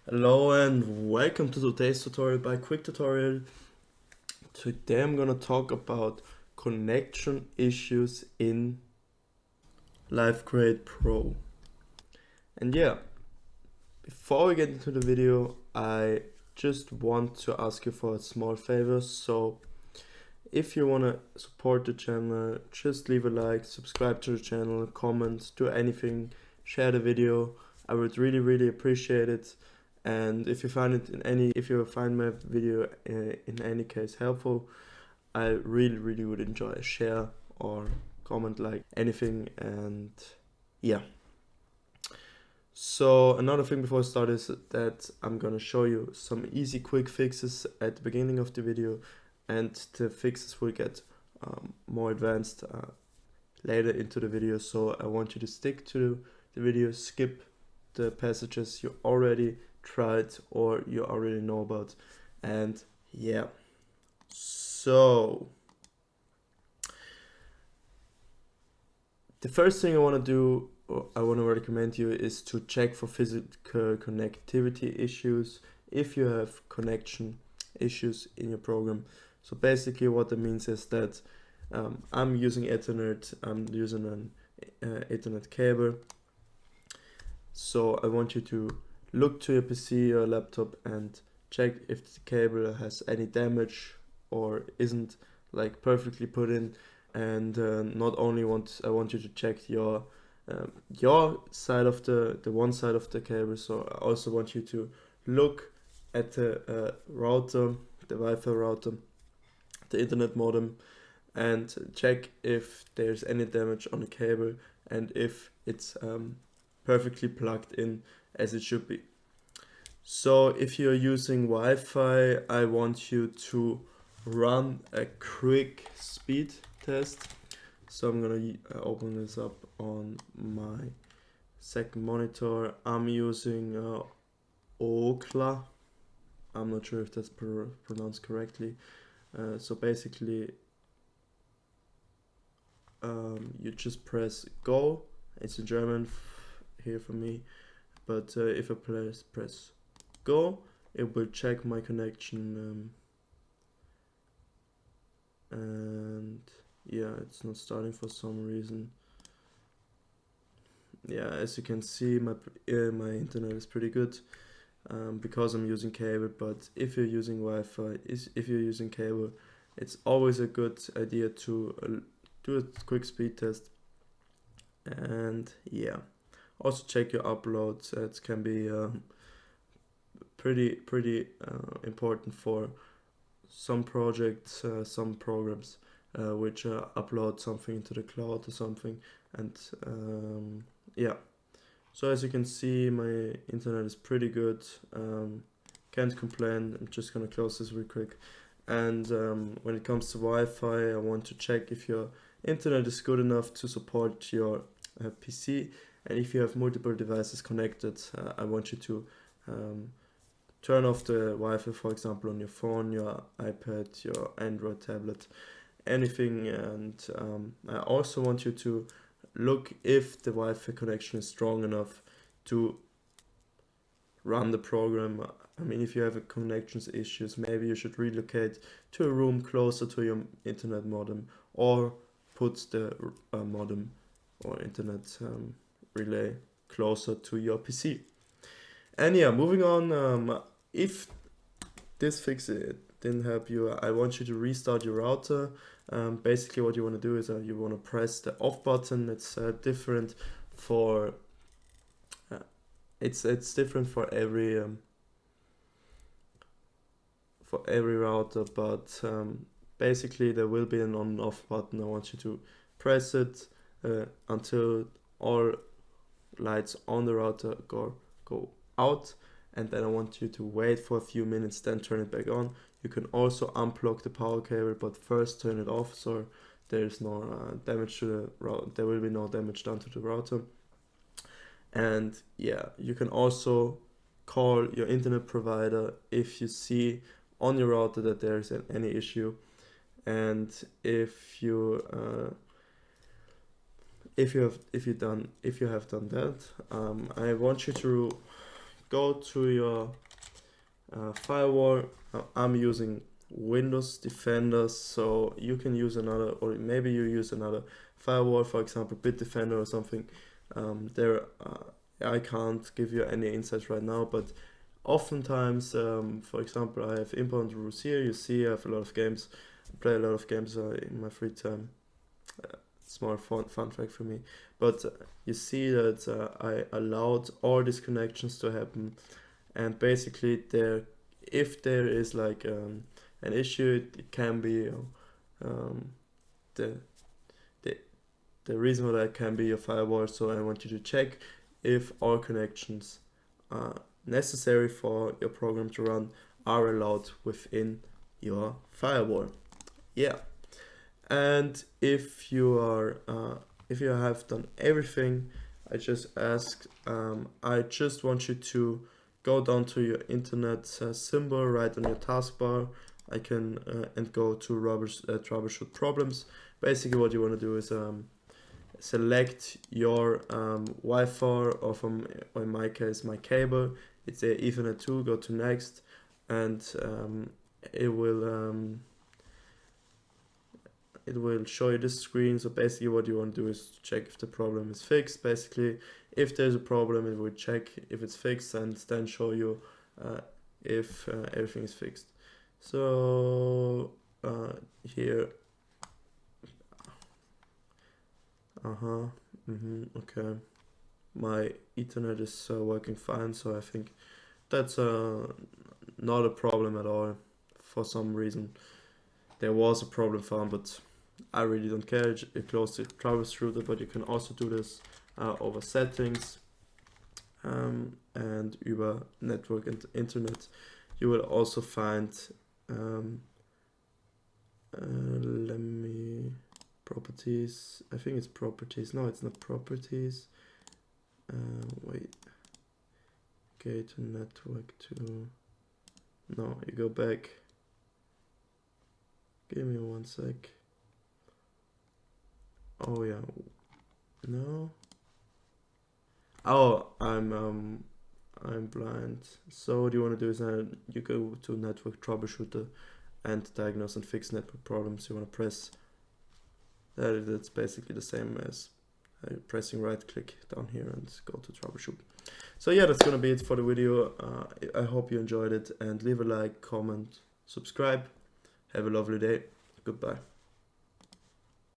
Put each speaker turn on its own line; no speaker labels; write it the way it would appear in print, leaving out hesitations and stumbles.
Hello and welcome to today's tutorial by Quick Tutorial. Today I'm gonna talk about connection issues in LiveGrade Pro. And yeah, before we get into the video, I just want to ask you for a small favor. So if you wanna support the channel, just leave a like, subscribe to the channel, comment, do anything, share the video. I would really appreciate it. And if you find my video in any case helpful, I really would enjoy a share or comment, like anything. And yeah, so another thing before I start is that I'm gonna show you some easy quick fixes at the beginning of the video, and the fixes will get more advanced later into the video. So I want you to stick to the video, skip the passages you already tried or you already know about. And yeah, so the first thing I want to do, or I want to recommend you, is to check for physical connectivity issues if you have connection issues in your program. So basically what that means is that I'm using Ethernet, I'm using an Ethernet cable. So I want you to look to your PC or laptop and check if the cable has any damage or isn't like perfectly put in. And not only I want you to check your side of the one side of the cable. So I also want you to look at the router, the Wi-Fi router, the internet modem, and check if there's any damage on the cable and if it's perfectly plugged in as it should be. So if you're using Wi-Fi, I want you to run a quick speed test. So I'm gonna open this up on my second monitor. I'm using Okla. I'm not sure if that's pronounced correctly. So basically, you just press go. It's in German here for me, but if I press go, it will check my connection, and yeah, it's not starting for some reason. Yeah, as you can see, my internet is pretty good because I'm using cable. But if you're using Wi-Fi, if you're using cable, it's always a good idea to do a quick speed test. And yeah, also check your uploads. It can be pretty important for some projects, some programs which upload something into the cloud or something. And yeah, so as you can see, my internet is pretty good. Can't complain. I'm just gonna close this real quick. And when it comes to Wi-Fi, I want to check if your internet is good enough to support your PC. And if you have multiple devices connected, I want you to turn off the Wi-Fi, for example, on your phone, your iPad, your Android tablet, anything. And I also want you to look if the Wi-Fi connection is strong enough to run the program. I mean, if you have connections issues, maybe you should relocate to a room closer to your internet modem, or put the modem or internet relay closer to your PC. And yeah, moving on, if this fix didn't help you, I want you to restart your router. Basically what you want to do is you want to press the off button. It's different for it's different for every router, but basically there will be an on and off button. I want you to press it until all lights on the router go out, and then I want you to wait for a few minutes, then turn it back on. You can also unplug the power cable, but first turn it off so there's no damage to the router. There will be no damage done to the router. And yeah, you can also call your internet provider if you see on your router that there's any issue. And if you have done that, I want you to go to your firewall. I'm using Windows Defender, so you can use another, or maybe you use another firewall, for example Bitdefender or something. I can't give you any insights right now, but oftentimes, for example, I have inbound rules here. You see I have a lot of games, I play a lot of games in my free time. Small fun fact for me, but you see that I allowed all these connections to happen, and basically if there is like an issue, it can be the reason for that can be your firewall. So I want you to check if all connections necessary for your program to run are allowed within your firewall. Yeah. And if you have done everything I just asked, I just want you to go down to your internet symbol right on your taskbar. And go to troubleshoot problems. Basically, what you want to do is select your Wi-Fi, or in my case, my cable. It's a Ethernet 2. Go to next, and it will show you this screen. So basically what you want to do is check if the problem is fixed. Basically, if there's a problem, it will check if it's fixed and then show you if everything is fixed. So here, okay, my Ethernet is working fine, so I think that's not a problem at all. For some reason there was a problem found, but I really don't care. You close the troubleshooter, but you can also do this over settings and über network and internet. You will also find properties. I think it's properties. No, it's not properties. Wait. Okay, to network to. No, you go back. Give me 1 sec. Oh yeah. No. Oh, I'm blind. So what you want to do is you go to network troubleshooter and diagnose and fix network problems. You want to press that. That's basically the same as pressing right click down here and go to troubleshoot. So yeah, that's gonna be it for the video. I hope you enjoyed it, and leave a like, comment, subscribe. Have a lovely day. Goodbye.